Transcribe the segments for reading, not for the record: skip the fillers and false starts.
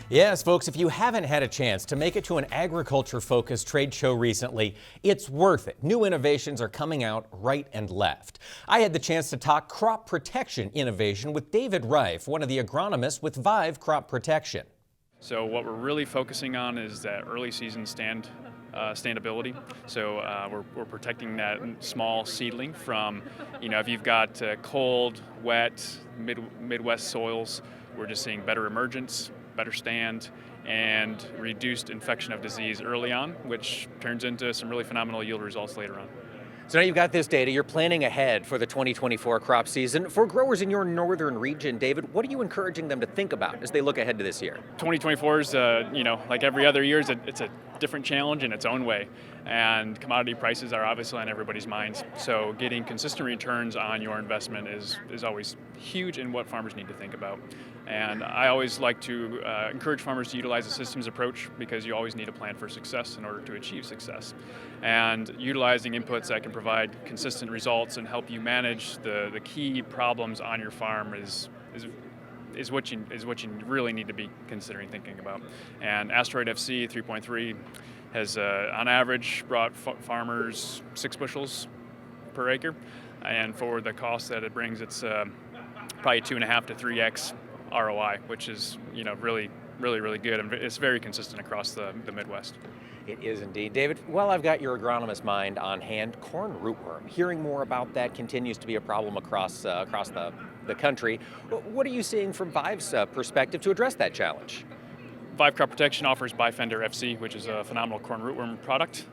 Yes, folks, if you haven't had a chance to make it to an agriculture-focused trade show recently, it's worth it. New innovations are coming out right and left. I had the chance to talk crop protection innovation with David Reif, one of the agronomists with Vive Crop Protection. So what we're really focusing on is that early season standability. So we're protecting that small seedling from, if you've got cold, wet, Midwest soils, we're just seeing better emergence, better stand, and reduced infection of disease early on, which turns into some really phenomenal yield results later on. So now you've got this data, you're planning ahead for the 2024 crop season. For growers in your northern region, David, what are you encouraging them to think about as they look ahead to this year? 2024 is, like every other year, it's a different challenge in its own way. And commodity prices are obviously on everybody's minds. So getting consistent returns on your investment is always huge in what farmers need to think about. And I always like to encourage farmers to utilize a systems approach because you always need a plan for success in order to achieve success. And utilizing inputs that can provide consistent results and help you manage the key problems on your farm is what you really need to be considering thinking about. And Asteroid FC 3.3 has on average brought farmers 6 bushels per acre, and for the cost that it brings, it's probably 2.5 to 3x ROI, which is really good, and it's very consistent across the Midwest. It is indeed. David, while I've got your agronomist mind on hand, corn rootworm. Hearing more about that continues to be a problem across the country. What are you seeing from Vive's perspective to address that challenge? Vive Crop Protection offers Bifender FC, which is a phenomenal corn rootworm product.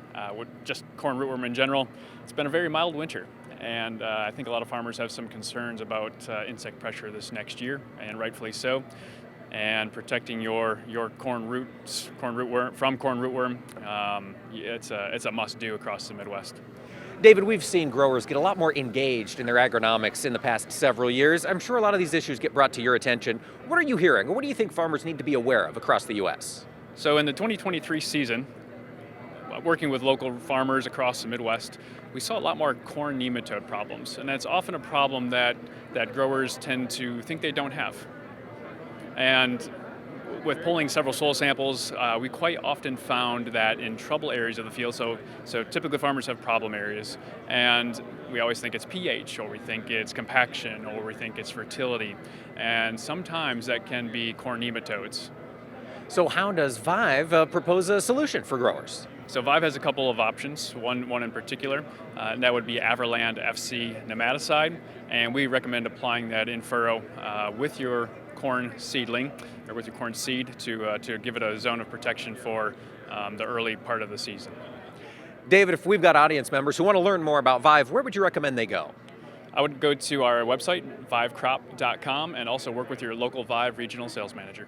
Just corn rootworm in general, it's been a very mild winter, and I think a lot of farmers have some concerns about insect pressure this next year, and rightfully so. And protecting your corn rootworm from corn rootworm, it's a must-do across the Midwest. David, we've seen growers get a lot more engaged in their agronomics in the past several years. I'm sure a lot of these issues get brought to your attention. What are you hearing, or what do you think farmers need to be aware of across the U.S.? So in the 2023 season, working with local farmers across the Midwest, we saw a lot more corn nematode problems, and that's often a problem that growers tend to think they don't have. And with pulling several soil samples, we quite often found that in trouble areas of the field, so typically farmers have problem areas, and we always think it's pH, or we think it's compaction, or we think it's fertility, and sometimes that can be corn nematodes. So how does Vive propose a solution for growers? So Vive has a couple of options, one in particular, and that would be Averland FC nematicide, and we recommend applying that in furrow with your corn seedling, or with your corn seed, to give it a zone of protection for the early part of the season. David, if we've got audience members who want to learn more about Vive, where would you recommend they go? I would go to our website, vivecrop.com, and also work with your local Vive regional sales manager.